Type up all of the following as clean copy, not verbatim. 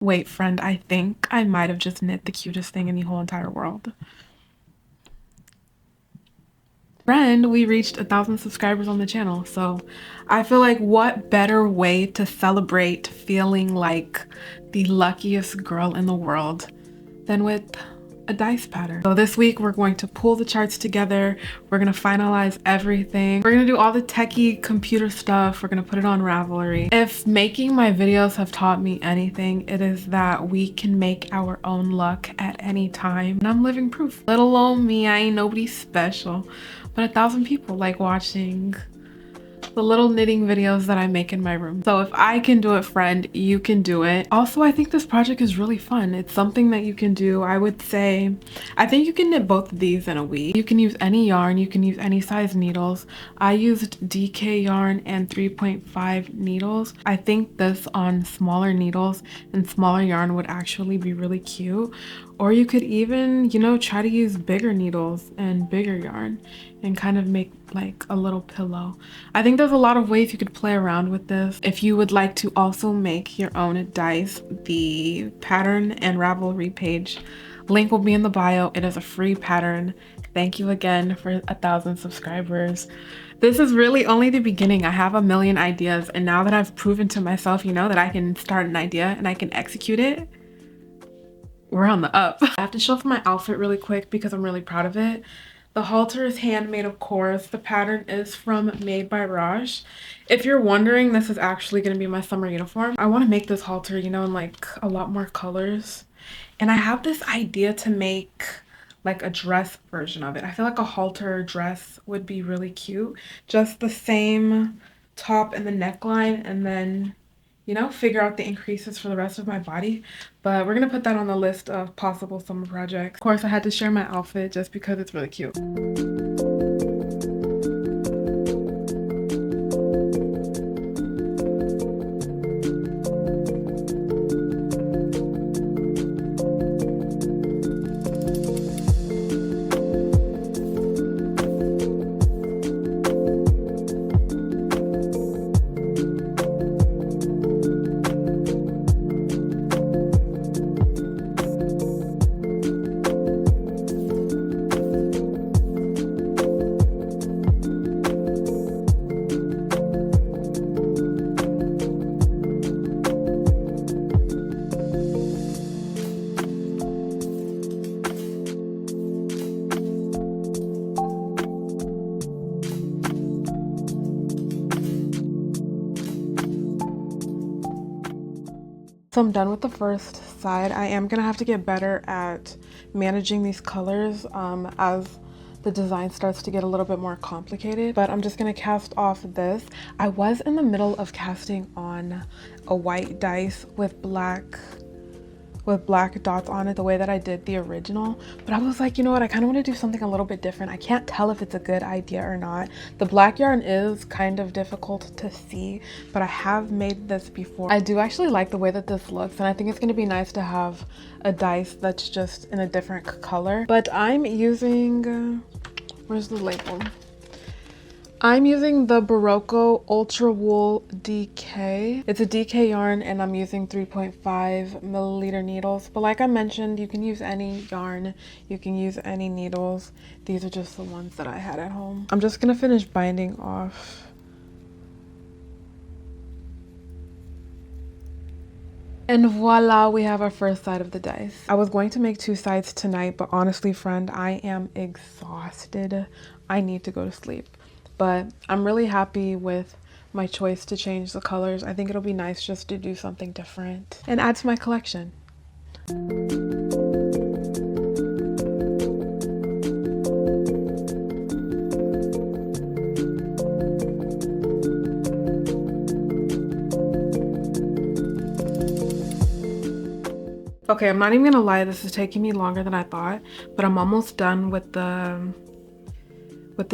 Wait, friend, I think I might have just knit the cutest thing in the whole entire world. Friend, we reached 1,000 subscribers on the channel, so I feel like what better way to celebrate feeling like the luckiest girl in the world than with a dice pattern. So this week we're going to pull the charts together, we're gonna finalize everything, we're gonna do all the techie computer stuff, we're gonna put it on Ravelry. If making my videos have taught me anything, it is that we can make our own luck at any time, and I'm living proof. Let alone me, I ain't nobody special, but 1,000 people like watching the little knitting videos that I make in my room. So if I can do it, friend, you can do it. Also, I think this project is really fun. It's something that you can do. I would say, I think you can knit both of these in a week. You can use any yarn, you can use any size needles. I used DK yarn and 3.5 needles. I think this on smaller needles and smaller yarn would actually be really cute. Or you could even, try to use bigger needles and bigger yarn and kind of make like a little pillow. I think there's a lot of ways you could play around with this. If you would like to also make your own dice, the pattern and Ravelry page link will be in the bio. It is a free pattern. Thank you again for 1,000 subscribers. This is really only the beginning. I have a million ideas, and now that I've proven to myself, that I can start an idea and I can execute it, we're on the up. I have to show off my outfit really quick because I'm really proud of it. The halter is handmade, of course. The pattern is from Made by Raj. If you're wondering, this is actually going to be my summer uniform. I want to make this halter, in like a lot more colors. And I have this idea to make like a dress version of it. I feel like a halter dress would be really cute. Just the same top and the neckline, and then figure out the increases for the rest of my body. But we're gonna put that on the list of possible summer projects. Of course, I had to share my outfit just because it's really cute. So I'm done with the first side. I am gonna have to get better at managing these colors as the design starts to get a little bit more complicated, but I'm just gonna cast off this. I was in the middle of casting on a white dice with black dots on it, the way that I did the original, but I was like, you know what, I kind of want to do something a little bit different. I can't tell if it's a good idea or not. The black yarn is kind of difficult to see, but I have made this before. I do actually like the way that this looks, and I think it's going to be nice to have a dice that's just in a different color. But I'm using where's the label? I'm using the Barocco Ultra Wool DK. It's a DK yarn, and I'm using 3.5 milliliter needles. But like I mentioned, you can use any yarn, you can use any needles. These are just the ones that I had at home. I'm just gonna finish binding off. And voila, we have our first side of the dice. I was going to make 2 sides tonight, but honestly, friend, I am exhausted. I need to go to sleep. But I'm really happy with my choice to change the colors. I think it'll be nice just to do something different and add to my collection. Okay, I'm not even gonna lie, this is taking me longer than I thought, but I'm almost done with the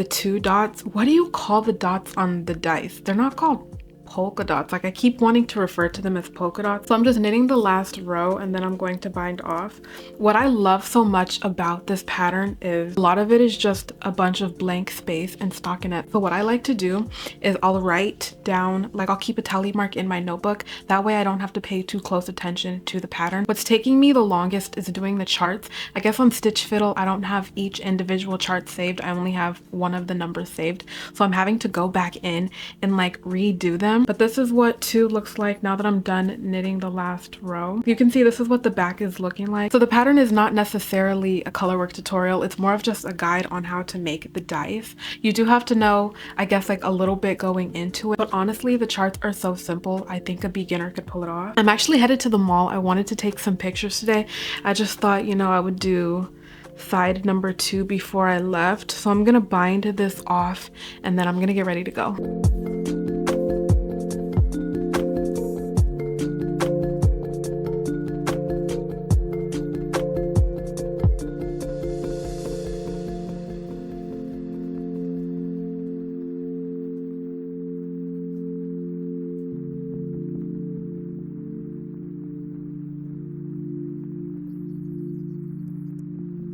2 dots. What do you call the dots on the dice? They're not called polka dots. Like I keep wanting to refer to them as polka dots. So I'm just knitting the last row and then I'm going to bind off. What I love so much about this pattern is a lot of it is just a bunch of blank space and stockinette. So what I like to do is I'll write down, like I'll keep a tally mark in my notebook. That way I don't have to pay too close attention to the pattern. What's taking me the longest is doing the charts. I guess on Stitch Fiddle, I don't have each individual chart saved. I only have one of the numbers saved. So I'm having to go back in and like redo them. But this is what 2 looks like now that I'm done knitting the last row. You can see this is what the back is looking like. So the pattern is not necessarily a colorwork tutorial. It's more of just a guide on how to make the dice. You do have to know, I guess, like a little bit going into it. But honestly, the charts are so simple. I think a beginner could pull it off. I'm actually headed to the mall. I wanted to take some pictures today. I just thought, you know, I would do side number 2 before I left. So I'm gonna bind this off and then I'm gonna get ready to go.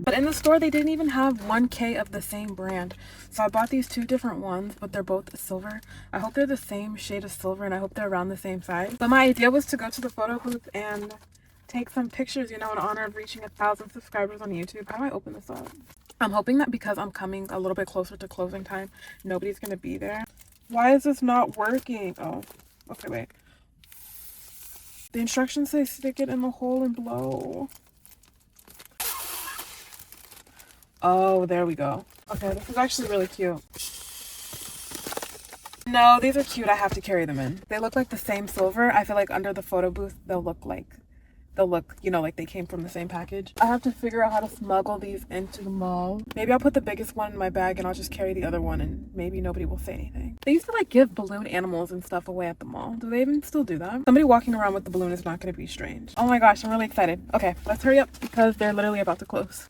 But in the store, they didn't even have 1K of the same brand. So I bought these 2 different ones, but they're both silver. I hope they're the same shade of silver and I hope they're around the same size. But my idea was to go to the photo booth and take some pictures, you know, in honor of reaching 1,000 subscribers on YouTube. How do I open this up? I'm hoping that because I'm coming a little bit closer to closing time, nobody's gonna be there. Why is this not working? Oh, okay, wait. The instructions say stick it in the hole and blow. Oh, there we go. Okay, this is actually really cute. No, these are cute. I have to carry them in. They look like the same silver. I feel like under the photo booth, they'll look, you know, like they came from the same package. I have to figure out how to smuggle these into the mall. Maybe I'll put the biggest one in my bag and I'll just carry the other one and maybe nobody will say anything. They used to like give balloon animals and stuff away at the mall. Do they even still do that? Somebody walking around with the balloon is not going to be strange. Oh my gosh, I'm really excited. Okay, let's hurry up because they're literally about to close.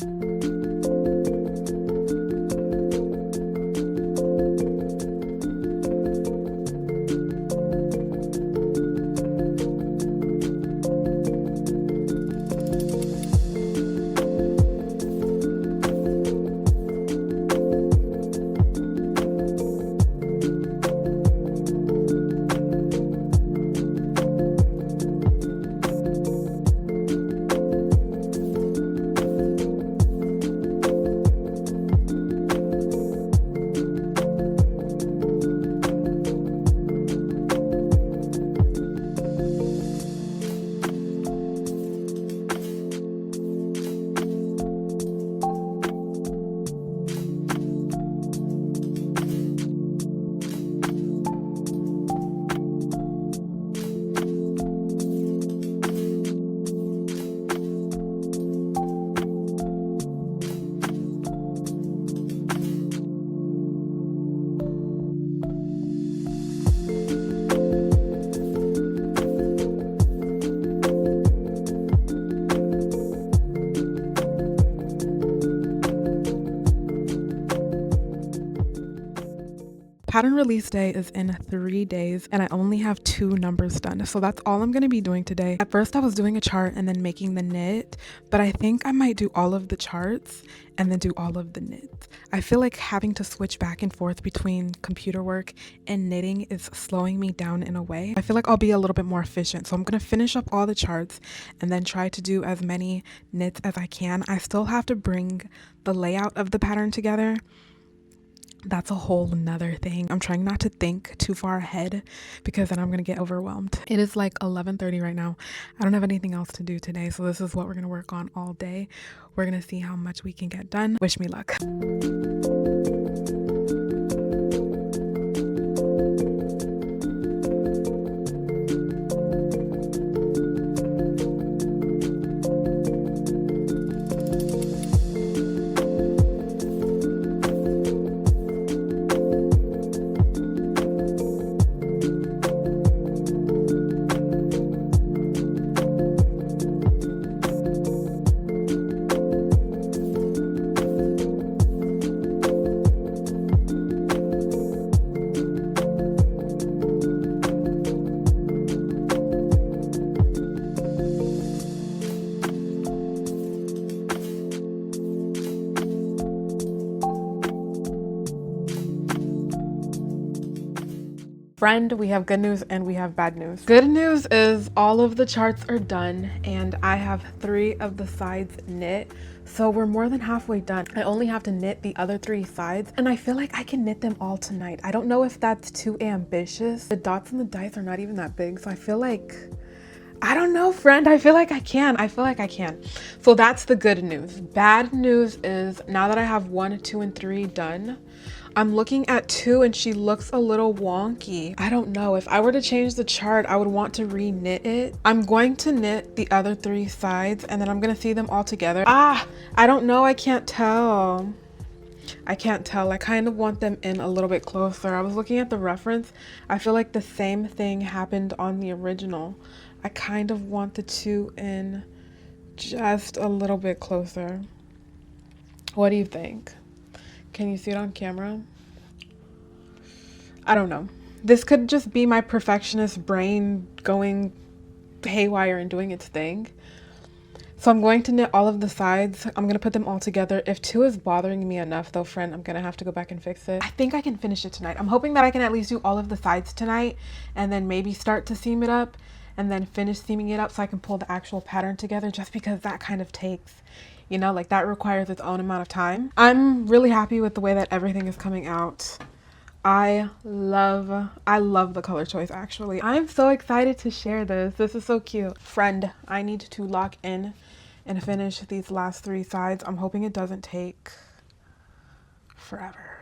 Pattern release day is in 3 days and I only have 2 numbers done. So that's all I'm going to be doing today. At first I was doing a chart and then making the knit, but I think I might do all of the charts and then do all of the knits. I feel like having to switch back and forth between computer work and knitting is slowing me down in a way. I feel like I'll be a little bit more efficient. So I'm going to finish up all the charts and then try to do as many knits as I can. I still have to bring the layout of the pattern together. That's a whole nother thing. I'm trying not to think too far ahead because then I'm gonna get overwhelmed. It is like 11:30 right now. I don't have anything else to do today, so this is what we're gonna work on all day. We're gonna see how much we can get done. Wish me luck. Friend, we have good news and we have bad news. Good news is all of the charts are done and I have 3 of the sides knit. So we're more than halfway done. I only have to knit the other 3 sides and I feel like I can knit them all tonight. I don't know if that's too ambitious. The dots and the dice are not even that big. So I feel like, I don't know, friend. I feel like I can. So that's the good news. Bad news is now that I have 1, 2, and 3 done, I'm looking at 2 and she looks a little wonky. I don't know. If I were to change the chart, I would want to re-knit it. I'm going to knit the other 3 sides and then I'm going to see them all together. I don't know. I can't tell. I kind of want them in a little bit closer. I was looking at the reference. I feel like the same thing happened on the original. I kind of want the 2 in just a little bit closer. What do you think? Can you see it on camera? I don't know. This could just be my perfectionist brain going haywire and doing its thing. So I'm going to knit all of the sides. I'm going to put them all together. If 2 is bothering me enough though, friend, I'm going to have to go back and fix it. I think I can finish it tonight. I'm hoping that I can at least do all of the sides tonight and then maybe start to seam it up and then finish seaming it up so I can pull the actual pattern together, just because that kind of takes, you know, like that requires its own amount of time. I'm really happy with the way that everything is coming out. I love the color choice actually. I'm so excited to share this. This is so cute. Friend, I need to lock in and finish these last 3 sides. I'm hoping it doesn't take forever.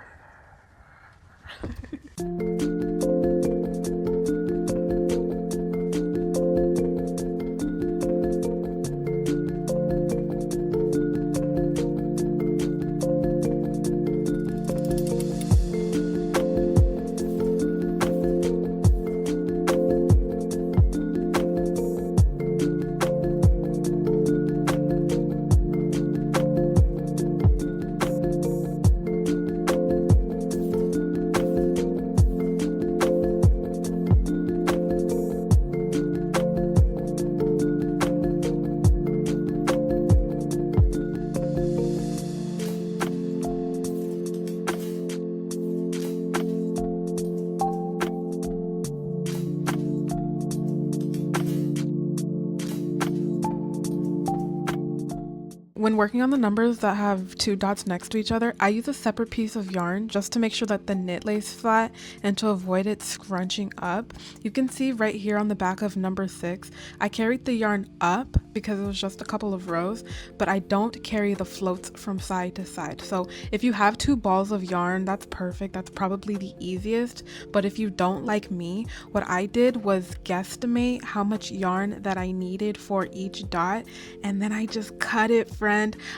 When working on the numbers that have 2 dots next to each other, I use a separate piece of yarn just to make sure that the knit lays flat and to avoid it scrunching up. You can see right here on the back of number 6, I carried the yarn up because it was just a couple of rows, but I don't carry the floats from side to side. So if you have 2 balls of yarn, that's perfect. That's probably the easiest. But if you don't, like me, what I did was guesstimate how much yarn that I needed for each dot, and then I just cut it, friend.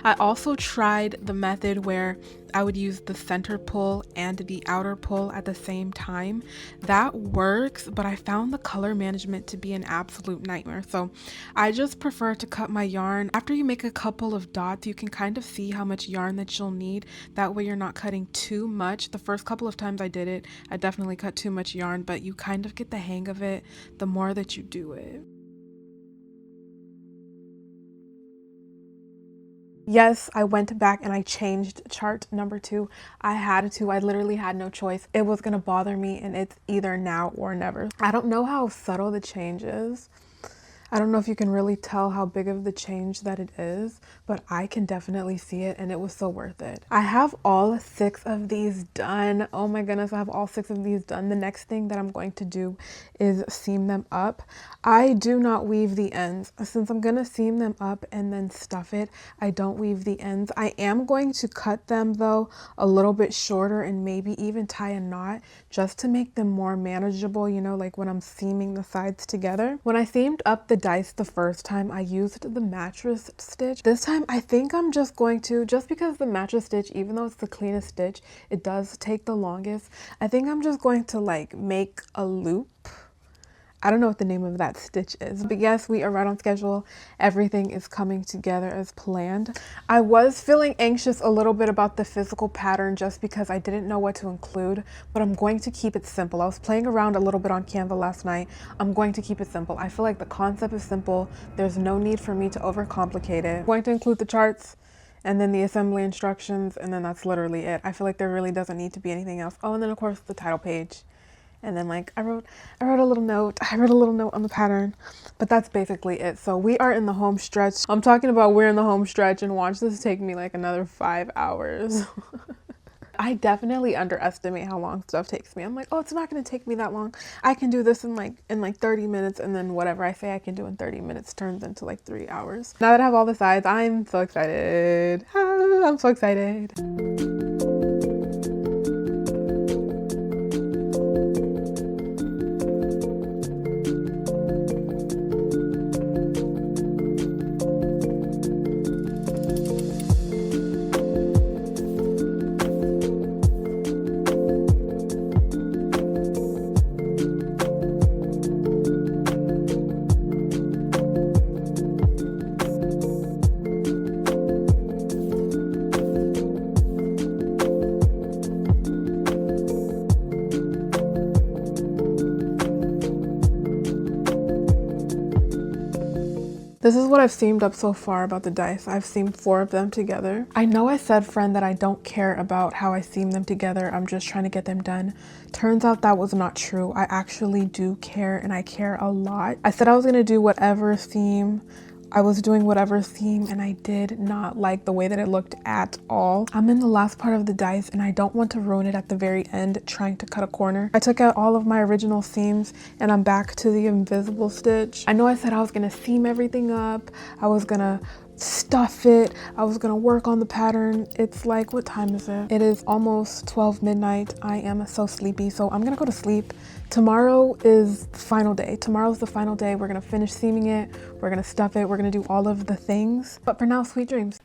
I also tried the method where I would use the center pull and the outer pull at the same time. That works, but I found the color management to be an absolute nightmare. So I just prefer to cut my yarn. After you make a couple of dots, you can kind of see how much yarn that you'll need. That way you're not cutting too much. The first couple of times I did it, I definitely cut too much yarn, but you kind of get the hang of it the more that you do it. Yes, I went back and I changed chart number 2. I had to. I literally had no choice. It was going to bother me and it's either now or never. I don't know how subtle the change is. I don't know if you can really tell how big of the change that it is, but I can definitely see it and it was so worth it. I have all 6 of these done. Oh my goodness, I have all 6 of these done. The next thing that I'm going to do is seam them up. I do not weave the ends. Since I'm gonna seam them up and then stuff it, I don't weave the ends. I am going to cut them though a little bit shorter and maybe even tie a knot just to make them more manageable, you know, like when I'm seaming the sides together. When I seamed up the dice the first time, I used the mattress stitch. This time I think I'm just going to, just because the mattress stitch, even though it's the cleanest stitch, it does take the longest, I think I'm just going to like make a loop. I don't know what the name of that stitch is, but yes, we are right on schedule. Everything is coming together as planned. I was feeling anxious a little bit about the physical pattern just because I didn't know what to include, but I'm going to keep it simple. I was playing around a little bit on Canva last night. I'm going to keep it simple. I feel like the concept is simple. There's no need for me to overcomplicate it. I'm going to include the charts and then the assembly instructions, and then that's literally it. I feel like there really doesn't need to be anything else. Oh, and then of course the title page. And then like I wrote a little note. I wrote a little note on the pattern, but that's basically it. So we are in the home stretch. I'm talking about we're in the home stretch, and watch this take me like another 5 hours. I definitely underestimate how long stuff takes me. I'm like, oh, it's not going to take me that long. I can do this in like 30 minutes, and then whatever I say I can do in 30 minutes turns into like 3 hours. Now that I have all the sides, I'm so excited. Ah, I'm so excited. This is what I've seamed up so far about the dice. I've seamed 4 of them together. I know I said, friend, that I don't care about how I seam them together. I'm just trying to get them done. Turns out that was not true. I actually do care, and I care a lot. I said I was gonna do whatever theme. I was doing whatever theme, and I did not like the way that it looked at all. I'm in the last part of the dice, and I don't want to ruin it at the very end trying to cut a corner. I took out all of my original seams, and I'm back to the invisible stitch. I know I said I was gonna seam everything up. I was gonna stuff it. I was gonna work on the pattern. It's like, what time is it? It is almost 12 midnight. I am so sleepy, so I'm gonna go to sleep. Tomorrow is the final day. Tomorrow's the final day. We're gonna finish seaming it. We're gonna stuff it. We're gonna do all of the things. But for now, sweet dreams.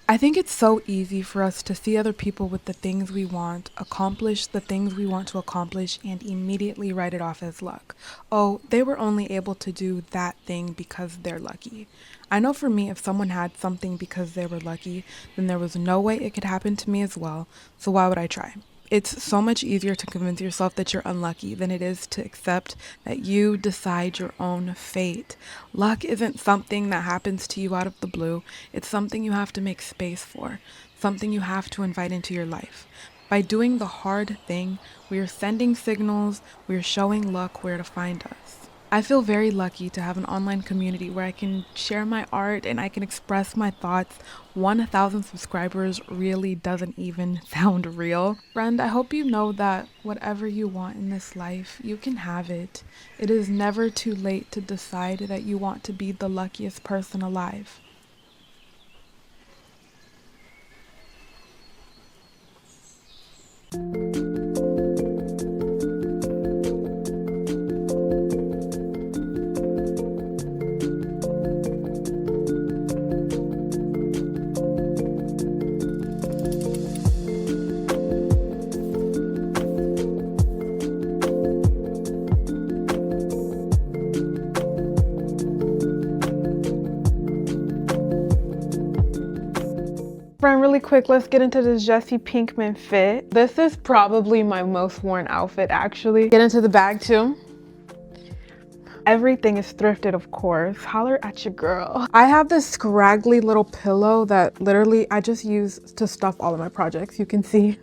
I think it's so easy for us to see other people with the things we want, accomplish the things we want to accomplish, and immediately write it off as luck. Oh, they were only able to do that thing because they're lucky. I know for me, if someone had something because they were lucky, then there was no way it could happen to me as well, so why would I try? It's so much easier to convince yourself that you're unlucky than it is to accept that you decide your own fate. Luck isn't something that happens to you out of the blue. It's something you have to make space for, something you have to invite into your life. By doing the hard thing, we are sending signals, we are showing luck where to find us. I feel very lucky to have an online community where I can share my art and I can express my thoughts. 1,000 subscribers really doesn't even sound real. Friend, I hope you know that whatever you want in this life, you can have it. It is never too late to decide that you want to be the luckiest person alive. Friend, really quick, let's get into this Jesse Pinkman fit. This is probably my most worn outfit, actually. Get into the bag too. Everything is thrifted, of course. Holler at your girl. I have this scraggly little pillow that literally I just use to stuff all of my projects. You can see.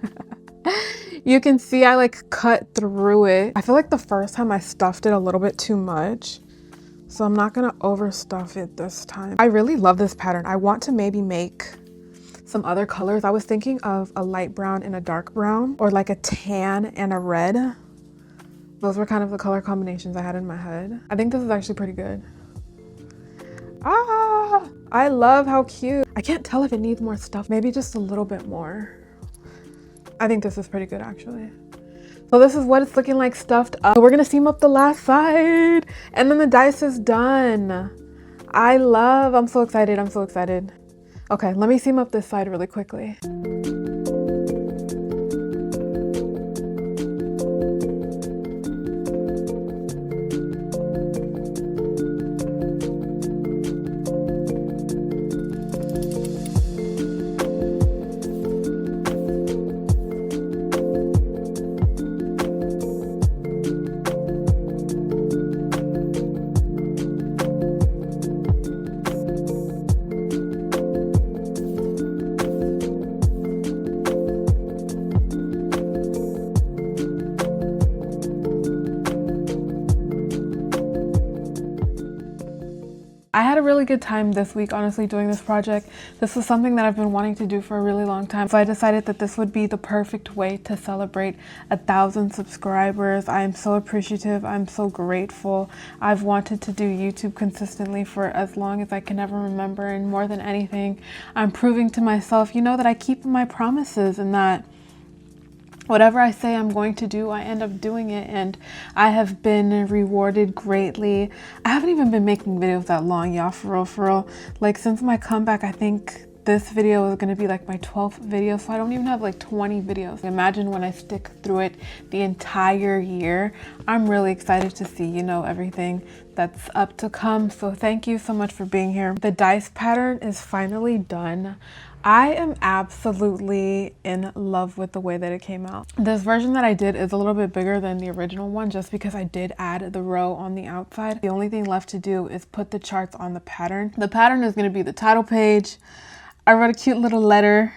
You can see I like cut through it. I feel like the first time I stuffed it a little bit too much, so I'm not gonna overstuff it this time. I really love this pattern. I want to maybe make some other colors. I was thinking of a light brown and a dark brown, or like a tan and a red. Those were kind of the color combinations I had in my head. I think this is actually pretty good. Ah, I love how cute. I can't tell if it needs more stuff. Maybe just a little bit more. I think this is pretty good, actually. So this is what it's looking like stuffed up. So we're gonna seam up the last side, and then the dice is done. I'm so excited, I'm so excited. Okay, let me seam up this side really quickly. really good time this week, honestly, doing this project. This was something that I've been wanting to do for a really long time. So I decided that this would be the perfect way to celebrate 1,000 subscribers. I am so appreciative. I'm so grateful. I've wanted to do YouTube consistently for as long as I can ever remember. And more than anything, I'm proving to myself, you know, that I keep my promises and that whatever I say I'm going to do, I end up doing it, and I have been rewarded greatly. I haven't even been making videos that long, y'all, for real, for real. Like, since my comeback, I think this video is going to be like my 12th video, so I don't even have like 20 videos. Imagine when I stick through it the entire year. I'm really excited to see, you know, everything that's up to come. So thank you so much for being here. The dice pattern is finally done. I am absolutely in love with the way that it came out. This version that I did is a little bit bigger than the original one just because I did add the row on the outside. The only thing left to do is put the charts on the pattern. The pattern is going to be the title page. I wrote a cute little letter,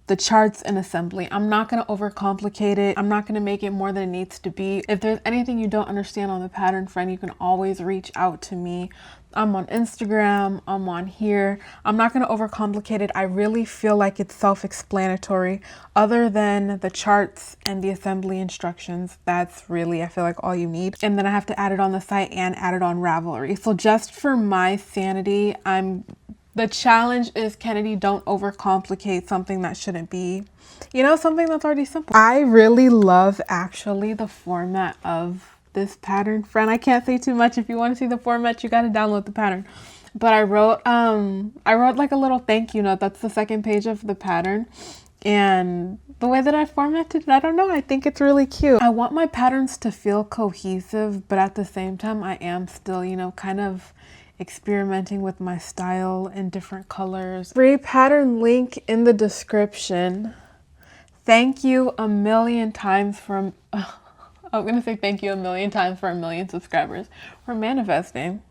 the charts, and assembly. I'm not going to overcomplicate it. I'm not going to make it more than it needs to be. If there's anything you don't understand on the pattern, friend, you can always reach out to me. I'm on Instagram, I'm on here. I'm not going to overcomplicate it. I really feel like it's self-explanatory. Other than the charts and the assembly instructions, that's really, I feel like, all you need. And then I have to add it on the site and add it on Ravelry. So just for my sanity, the challenge is, Kennedy, don't overcomplicate something that shouldn't be, you know, something that's already simple. I really love, actually, the format of this pattern, friend. I can't say too much. If you want to see the format, you got to download the pattern. But I wrote like a little thank you note. That's the second page of the pattern. And the way that I formatted it, I don't know, I think it's really cute. I want my patterns to feel cohesive, but at the same time, I am still, you know, kind of experimenting with my style and different colors. Free pattern link in the description. Thank you a million times for, I'm gonna say thank you a million times for 1,000,000 subscribers. We're manifesting.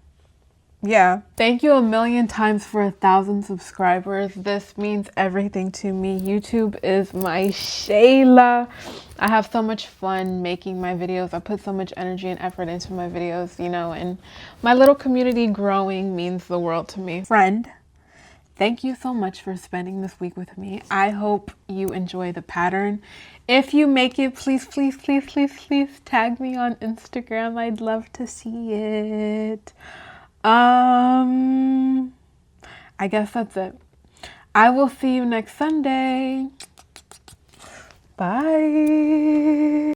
Yeah. Thank you a million times for 1,000 subscribers. This means everything to me. YouTube is my Shayla. I have so much fun making my videos. I put so much energy and effort into my videos, you know, and my little community growing means the world to me. Friend, thank you so much for spending this week with me. I hope you enjoy the pattern. If you make it, please, please, please, please, please tag me on Instagram. I'd love to see it. I guess that's it. I will see you next Sunday. Bye.